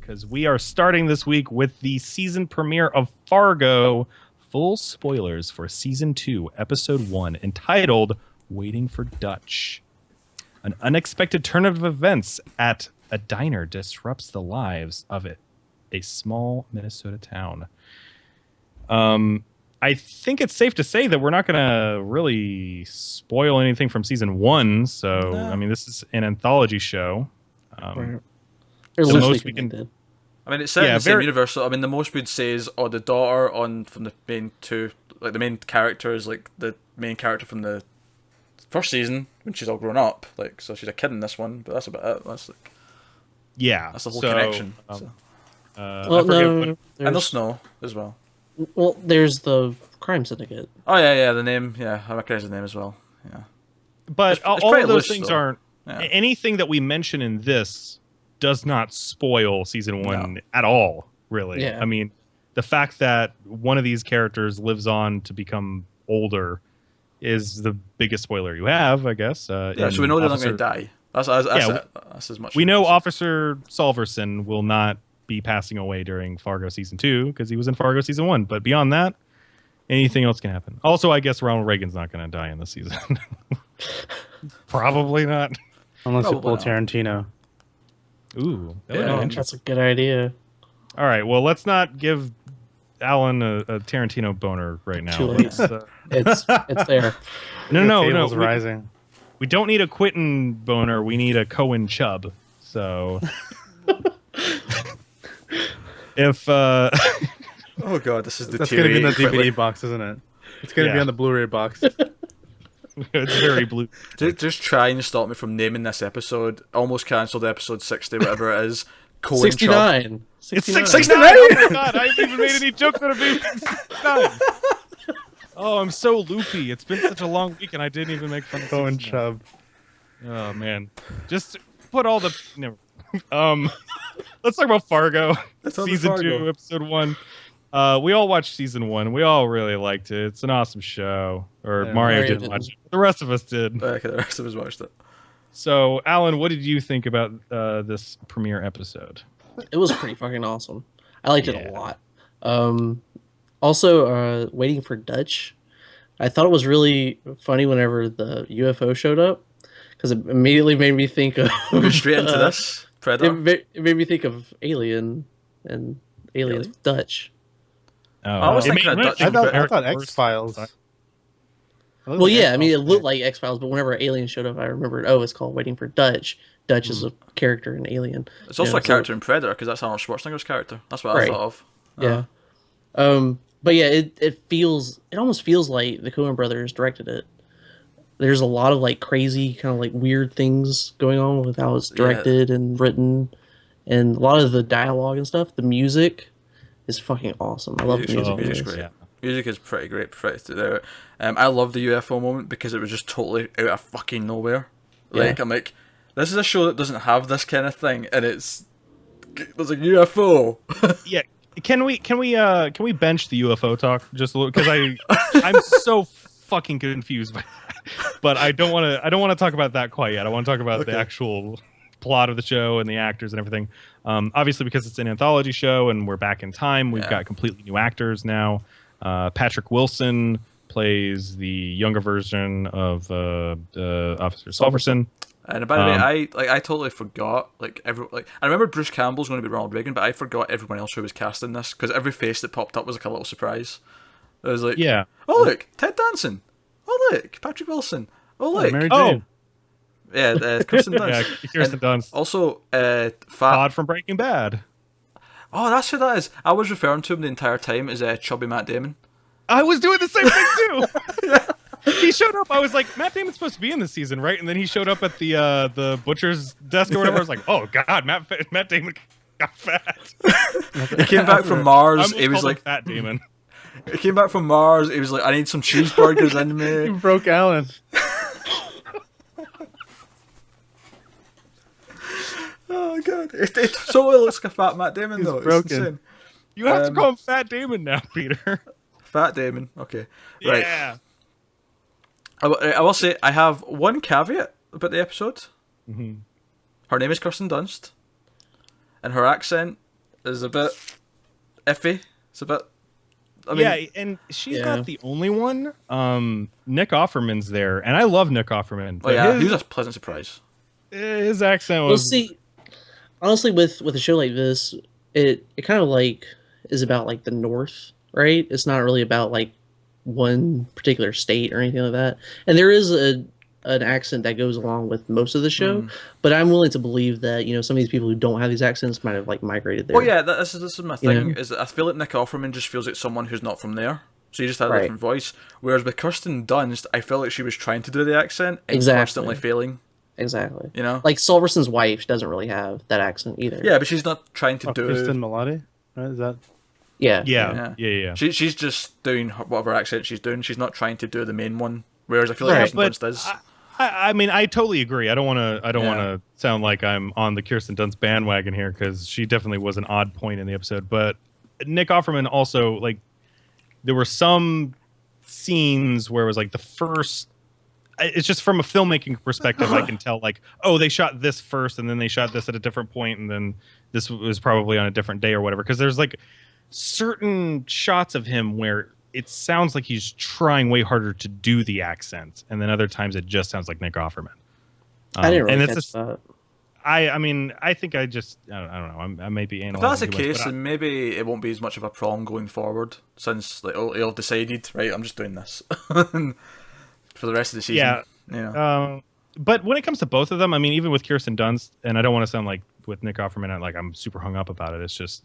because we are starting this week with the season premiere of Fargo. Full spoilers for season 2, episode 1, entitled Waiting for Dutch. An unexpected turn of events at a diner disrupts the lives of a small Minnesota town. I think it's safe to say that we're not going to really spoil anything from season 1. So, No. I mean, this is an anthology show. Right. The Or most we can did. I mean, it's set in Yeah, the same very- universe. So, I mean, the most we'd say is, the daughter from the main two, like the main character is like the main character from the first season when she's all grown up. Like, so she's a kid in this one, but that's about it. That's like that's the whole connection. So. I Well, forget no, what- And there's, there's Snow as well. well, there's the crime syndicate. Oh yeah, the name. Yeah, I recognize the name as well. Yeah. but it's all pretty of those loose, things though. aren't Yeah. anything that we mention in this does not spoil season 1 No. at all, really. Yeah. I mean, the fact that one of these characters lives on to become older is the biggest spoiler you have, I guess. Yeah, so we know they're not going to die. That's Yeah, it. That's as much. We know as- Officer Solverson will not be passing away during Fargo season 2 because he was in Fargo season 1. But beyond that, anything else can happen. Also, I guess Ronald Reagan's not going to die in this season. Probably not. Unless you Probably pull not. Tarantino. Ooh. that would Yeah. be Oh, interesting. that's a good idea. All right. Well, let's not give Alan a Tarantino boner right now. Too late. Let's, It's there. no. Tables rising. We don't need a Quentin boner. We need a Coen chub. So if Oh god, this is the That's gonna be in the quickly. DVD box, isn't it? It's gonna be Yeah. on the Blu-ray box. it's very blue. Just try and stop me from naming this episode. Almost cancelled episode 60, whatever it is. Coen 69. It's 69. 69. Oh my god! I haven't even made any jokes that have been 69. Oh, I'm so loopy. It's been such a long week, and I didn't even make fun of Coen 69. Chubb. Oh man, just put all the. Never. Let's talk about Fargo, Let's talk about season Fargo. 2, episode 1. We all watched season 1. We all really liked it. It's an awesome show. Or Yeah, Mario Mario didn't didn't. watch it. The rest of us did. Okay, the rest of us watched it. So, Alan, what did you think about this premiere episode? It was pretty fucking awesome. I liked it Yeah. a lot. Also, Waiting for Dutch. I thought it was really funny whenever the UFO showed up because it immediately made me think of. We'll go straight into this. Predator. It made me think of Alien and Alien Really? Dutch. Oh, I was it thinking made- of Dutch I thought American X Files. Well, yeah, I mean, it looked like X Files, but whenever Alien showed up, I remembered. Oh, it's called Waiting for Dutch. Dutch is a character in Alien. It's also Yeah, a character in Predator because that's Arnold Schwarzenegger's character. That's what I Right. thought of. Yeah. But yeah, it almost feels like the Coen brothers directed it. There's a lot of like crazy kind of like weird things going on with how it's directed and written, and a lot of the dialogue and stuff. The music is fucking awesome. I love the Music's- music. in music's this. great. Yeah. Music is pretty great, pretty there. I love the UFO moment because it was just totally out of fucking nowhere. Like Yeah. I'm like, this is a show that doesn't have this kind of thing, and there's a UFO. Yeah. Can we bench the UFO talk just a little? Because I'm so fucking confused by that. But I don't want to talk about that quite yet. I want to talk about the actual plot of the show and the actors and everything. Obviously, because it's an anthology show and we're back in time, we've Yeah. got completely new actors now. Patrick Wilson plays the younger version of Officer Solverson. And by the way, I totally forgot I remember Bruce Campbell's going to be Ronald Reagan, but I forgot everyone else who was cast in this because every face that popped up was like a little surprise. It was like, Yeah. oh look, Ted Danson. Oh look, Patrick Wilson. Oh look, Mary Oh, Jane. yeah, Kirsten yeah, Dunst. Kirsten Dunst. Also, Fat. Todd from Breaking Bad. Oh, that's who that is. I was referring to him the entire time as chubby Matt Damon. I was doing the same thing too. He showed up. I was like, Matt Damon's supposed to be in this season, right? And then he showed up at the butcher's desk or whatever. I was like, oh god, Matt Damon got fat. He came back from I Mars. almost He was called him like, Fat Damon. he came back from Mars. He was like, I need some cheeseburgers in You me. broke Alan. Oh god, it totally looks like a fat Matt Damon though. broken. It's insane. You have to call him Fat Damon now, Peter. Fat Damon. Okay, right. Yeah. I will say I have one caveat about the episode. Mm-hmm. Her name is Kirsten Dunst, and her accent is a bit iffy. It's a bit. I mean, yeah, and she's Yeah. not the only one. Nick Offerman's there, and I love Nick Offerman. oh But yeah, he his, was a pleasant surprise. his accent We'll was see. Honestly, with a show like this, it kind of like is about like the North, right? It's not really about like one particular state or anything like that. And there is an accent that goes along with most of the show, but I'm willing to believe that some of these people who don't have these accents might have like migrated there. Oh yeah, this is my thing. Yeah. Is that I feel like Nick Offerman just feels like someone who's not from there. So he just had a Right. different voice. Whereas with Kirsten Dunst, I felt like she was trying to do the accent and Exactly. constantly failing. Exactly. You know? Like Silverson's wife doesn't really have that accent either. Yeah, but she's not trying to do. Kristen Milotti, right? Is that Yeah. yeah. She's just doing whatever accent she's doing. She's not trying to do the main one. Whereas I feel like Right. Kirsten But Dunst is. I mean, I totally agree. I don't want to. I don't Yeah. want to sound like I'm on the Kirsten Dunst bandwagon here because she definitely was an odd point in the episode. But Nick Offerman also like there were some scenes where it was like the first. It's just from a filmmaking perspective, I can tell like, oh, they shot this first, and then they shot this at a different point, and then this was probably on a different day or whatever. Because there's like certain shots of him where it sounds like he's trying way harder to do the accent, and then other times it just sounds like Nick Offerman. I didn't really and catch that. I mean, I think I just I don't know. I may be If analyzing that's the too much, case, but then maybe it won't be as much of a problem going forward, since like he'll decided, right, I'm just doing this for the rest of the season. Yeah. You know. But when it comes to both of them, I mean, even with Kirsten Dunst, and I don't want to sound like with Nick Offerman, like I'm super hung up about it. It's just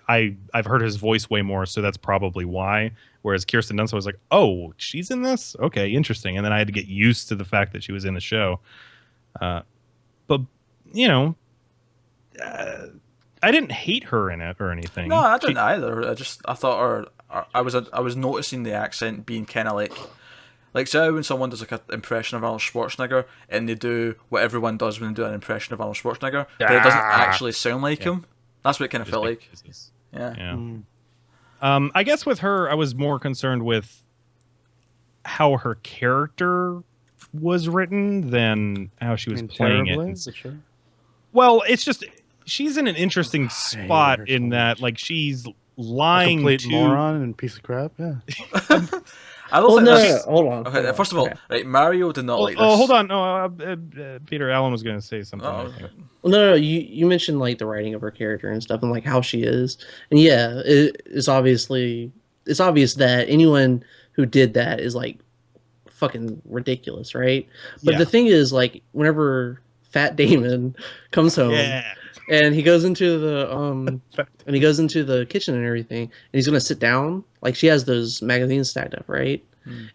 I've heard his voice way more, so that's probably why. Whereas Kirsten Dunst, I was like, oh, she's in this? Okay, interesting. And then I had to get used to the fact that she was in the show. But I didn't hate her in it or anything. No, I didn't either. I thought I was noticing the accent being kind of like say when someone does like an impression of Arnold Schwarzenegger and they do what everyone does when they do an impression of Arnold Schwarzenegger, but it doesn't actually sound like him. That's what it kind of felt like. Yeah. Yeah. I guess with her, I was more concerned with how her character was written than how she was playing terribly, it. but sure. Well, it's just she's in an interesting spot her in so that, much. like, she's A lying complete to. moron and piece of crap. Yeah. I don't Well, think no, that's... hold on. Okay, hold on. first of all, Okay. right, Mario did not like this. Oh, hold on. No, Peter Allen was going to say something. Oh, I okay. think. Well, no, you mentioned like the writing of her character and stuff, and like how she is, and yeah, it's obvious that anyone who did that is like fucking ridiculous, right? But Yeah. the thing is, like, whenever Fat Damon comes home Yeah. and he goes into the kitchen and everything, and he's gonna sit down, like she has those magazines stacked up, right?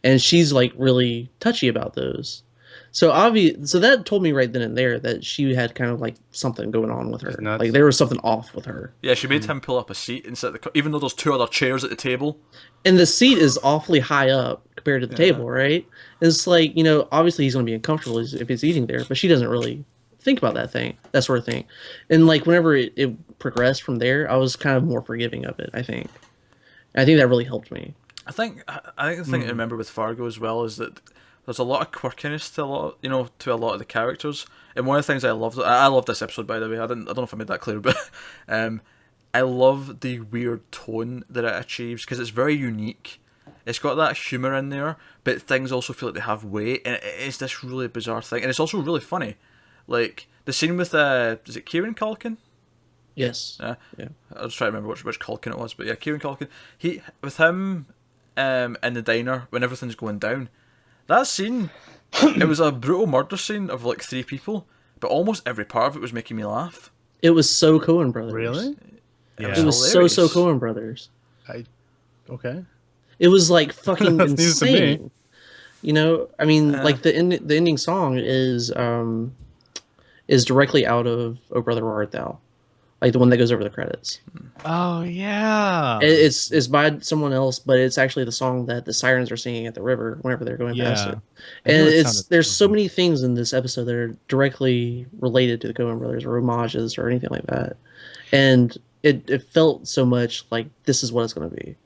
And she's like really touchy about those. So that told me right then and there that she had kind of like something going on with her. She's nuts. Like there was something off with her. Yeah, she made him pull up a seat and sit even though there's two other chairs at the table. And the seat is awfully high up compared to the table, right? And it's like, obviously he's going to be uncomfortable if he's eating there, but she doesn't really think about that sort of thing. And like whenever it progressed from there, I was kind of more forgiving of it, I think. And I think that really helped me. I think the thing to remember with Fargo as well is that there's a lot of quirkiness to a lot of the characters. And one of the things I love this episode, by the way. I don't know if I made that clear, but I love the weird tone that it achieves because it's very unique. It's got that humor in there, but things also feel like they have weight, and it's this really bizarre thing. And it's also really funny, like the scene with is it Kieran Culkin? Yes. Yeah. Yeah. I was trying to remember which Culkin it was, but yeah, Kieran Culkin. He with him in the diner when everything's going down. That scene, it was a brutal murder scene of like 3 people, but almost every part of it was making me laugh. It was so Coen Brothers. Really? Yeah. It was hilarious. so Coen Brothers. Okay. It was like fucking That's news to me. insane. I mean, like the ending song is directly out of "Oh Brother Where Art Thou," like the one that goes over the credits. Oh, yeah. It's by someone else, but it's actually the song that the sirens are singing at the river whenever they're going past Yeah. it. I knew And it sounded there's so many things in this episode that are directly related to the Coen Brothers or homages or anything like that, and it felt so much like this is what it's going to be.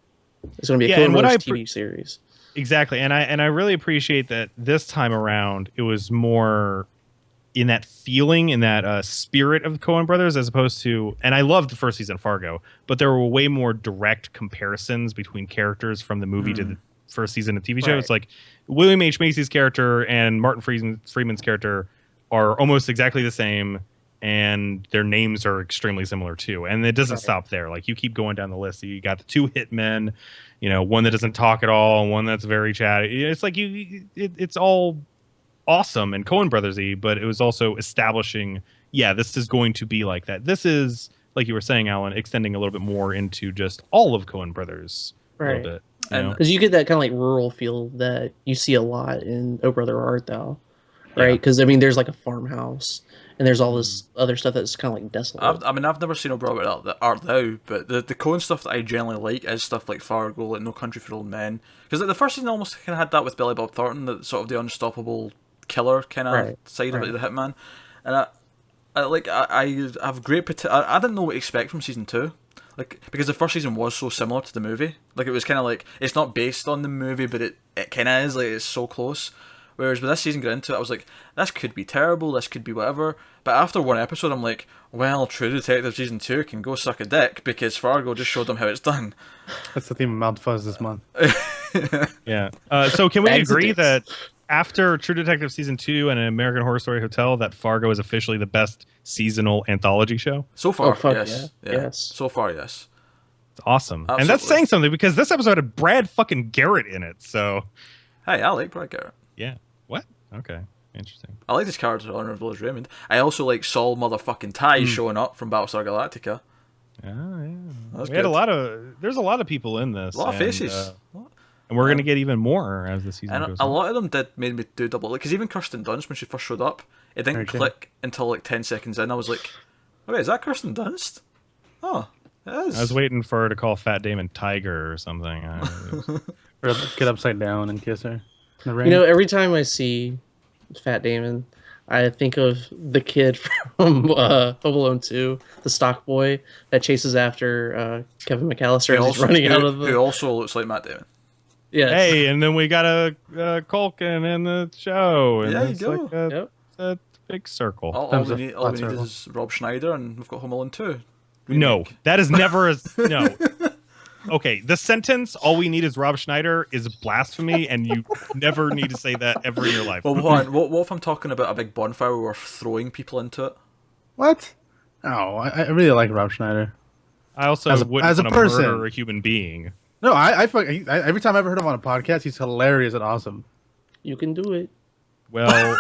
It's going to be a Yeah, Coen and what Brothers I TV series. Exactly, and I really appreciate that this time around it was more in that feeling, in that spirit of the Coen brothers, as opposed to, and I loved the first season of Fargo, but there were way more direct comparisons between characters from the movie to the first season of TV show. Right. It's like William H. Macy's character and Martin Freeman's character are almost exactly the same, and their names are extremely similar too. And it doesn't stop there. Like, you keep going down the list. You got the two hitmen, one that doesn't talk at all, and one that's very chatty. It's like it's all awesome and Coen Brothers-y, but it was also establishing, this is going to be like that. This is, like you were saying, Alan, extending a little bit more into just all of Coen Brothers a little bit. Because you get that kind of like rural feel that you see a lot in Oh Brother Art Thou, right? Because there's like a farmhouse and there's all this other stuff that's kind of like desolate. I've never seen Oh Brother Art Thou, but the Coen stuff that I generally like is stuff like Fargo, like No Country for Old Men. Because like, the first season almost kind of had that with Billy Bob Thornton, the sort of the unstoppable killer kind of side of it, the hitman. And I have great I didn't know what to expect from season 2, like, because the first season was so similar to the movie. Like, it was kind of like, it's not based on the movie, but it kind of is, like, it's so close. Whereas with this season got into it, I was like, this could be terrible, this could be whatever. But after one episode, I'm like, well, True Detective season 2 can go suck a dick, because Fargo just showed them how it's done. That's the theme of Mount Fuzz this month. Yeah. So can we agree that after True Detective season 2 and American Horror Story Hotel, that Fargo is officially the best seasonal anthology show? So far, yes. Yes. So far, yes. It's awesome. Absolutely. And that's saying something, because this episode had Brad fucking Garrett in it. So, hey, I like Brad Garrett. Yeah. What? Okay. Interesting. I like this character, Honorable as Raymond. I also like Saul motherfucking Ty showing up from Battlestar Galactica. Yeah. There's a lot of people in this. A lot of faces. And we're going to get even more as the season And goes a on. lot of them made me do double. Because even Kirsten Dunst, when she first showed up, it didn't click until like 10 seconds in. I was like, okay, is that Kirsten Dunst? Oh, it is. I was waiting for her to call Fat Damon Tiger or something. Or get upside down and kiss her in the rain. Every time I see Fat Damon, I think of the kid from Home Alone 2, the stock boy that chases after Kevin McAllister as he's running out of the... Who also looks like Matt Damon. Yes. Hey, and then we got a Culkin in the show. And Yeah, you it's go. like a big circle. All we need is Rob Schneider, and we've got Home Alone 2. No, that is never no. Okay, the sentence "all we need is Rob Schneider" is blasphemy, and you never need to say that ever in your life. Well, hold on. What if I'm talking about a big bonfire where we're throwing people into it? What? Oh, I really like Rob Schneider. I also as a wouldn't want to person. murder a human being. No, every time I've ever heard him on a podcast, he's hilarious and awesome. You can do it. Well,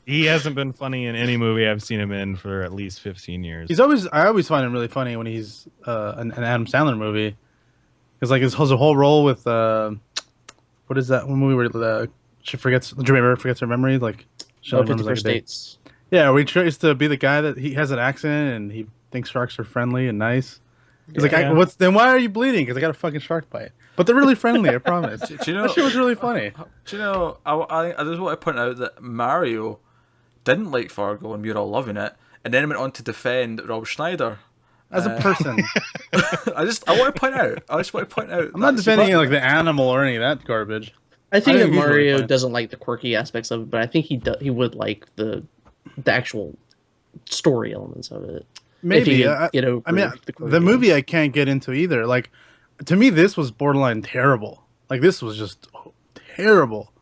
he hasn't been funny in any movie I've seen him in for at least 15 years. I always find him really funny when he's an Adam Sandler movie. Because like his whole role with what is that one movie where she forgets her memory, like she remembers, 50 like, First Dates. Yeah, where he tries to be the guy that he has an accent and he thinks sharks are friendly and nice. He's like, then why are you bleeding? Because I got a fucking shark bite. But they're really friendly, I promise. Do you know, that shit was really funny. Do you know, I just want to point out that Mario didn't like Fargo and we were all loving it, and then went on to defend Rob Schneider. As a person. I want to point out. I'm not defending like the animal or any of that garbage. I think that he's really Mario funny. doesn't like the quirky aspects of it, but I think he would like the actual story elements of it. Maybe. The movie I can't get into either. Like, to me, this was borderline terrible. Like, this was just terrible.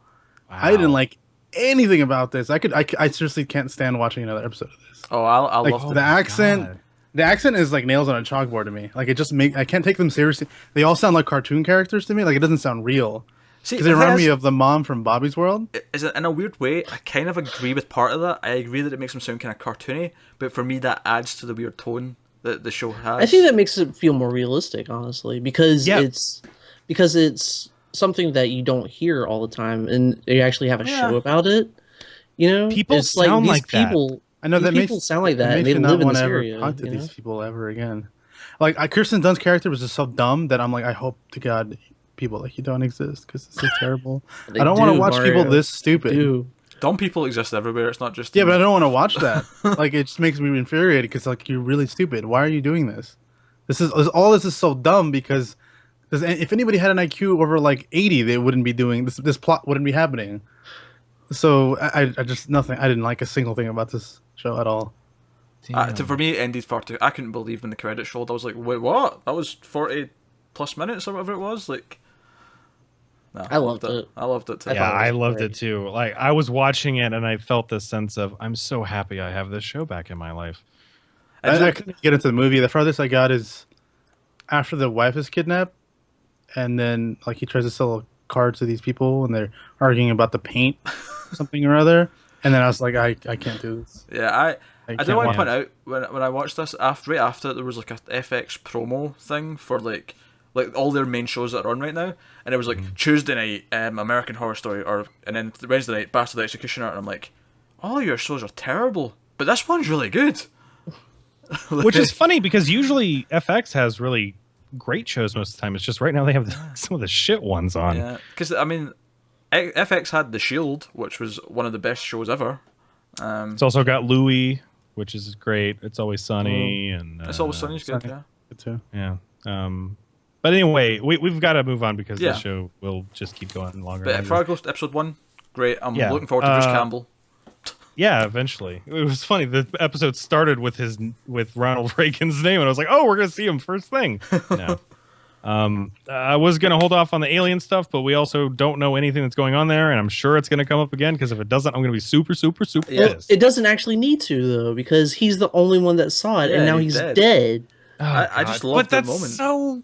Wow. I didn't like anything about this. I seriously can't stand watching another episode of this. Oh, I Like, love the accent. God. The accent is like nails on a chalkboard to me. Like, I can't take them seriously. They all sound like cartoon characters to me. Like, it doesn't sound real. See, Because they remind me of the mom from Bobby's World. Is it in a weird way? I kind of agree with part of that. I agree that it makes them sound kind of cartoony, but for me, that adds to the weird tone that the show has. I think that makes it feel more realistic, honestly, because Yeah. it's something that you don't hear all the time, and you actually have a show about it. People it's sound these like that. people. I know these that people makes sound like that, and makes they me not live in wanna this ever area. talk to you know? these people ever again. Like, Kirsten Dunst's character was just so dumb that I'm like, I hope to God people like you don't exist because this is terrible. They I don't want to do, watch people Mario. this stupid. Dude, Dumb people exist everywhere. It's not just Yeah, but I don't want to watch that. Like, it just makes me infuriated because like you're really stupid. Why are you doing this? This is so dumb because if anybody had an IQ over like 80, they wouldn't be doing this. This plot wouldn't be happening. So I just nothing. I didn't like a single thing about this show at all. For me, it ended far too. I couldn't believe when the credits rolled. I was like, "Wait, what? That was 40+ minutes or whatever it was." Like, no, I loved it. I loved it too. I Yeah, thought it was I loved great. it too. Like I was watching it and I felt this sense of I'm so happy I have this show back in my life. I couldn't get into the movie. The farthest I got is after the wife is kidnapped, and then like he tries to sell a card to these people, and they're arguing about the paint, something or other. And then I was like, I can't do this. Yeah, I do can't want to watch point out when I watched this right after it, there was like a FX promo thing for like all their main shows that are on right now, and it was like Tuesday night American Horror Story, and then Wednesday night Bastard the Executioner, and I'm like, all your shows are terrible, but this one's really good. Which is funny because usually FX has really great shows most of the time. It's just right now they have some of the shit ones on. Yeah, because I mean, FX had The Shield, which was one of the best shows ever. It's also got Louis, which is great. It's Always Sunny, and It's Always Sunny's good. Sunny. Yeah. Good too. yeah. But anyway, we've got to move on because Yeah. the show will just keep going longer. But and Fargo episode 1, great. I'm Yeah. looking forward to Bruce Campbell. Yeah, eventually. It was funny. The episode started with Ronald Reagan's name, and I was like, "Oh, we're gonna see him first thing." No. I was gonna hold off on the alien stuff, but we also don't know anything that's going on there, and I'm sure it's gonna come up again. Because if it doesn't, I'm gonna be super, super, super Well, pissed. it doesn't actually need to though, because he's the only one that saw it, Yeah, and now he's he's dead. dead. Oh, I just God. love But the that's moment. so.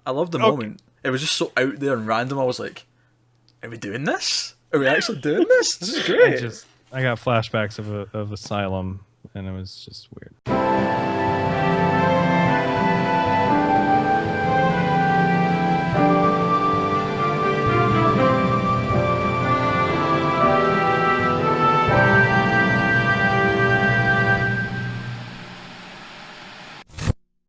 I love the Okay. moment. It was just so out there and random. I was like, "Are we doing this? Are we actually doing this? This is great." I got flashbacks of Asylum, and it was just weird.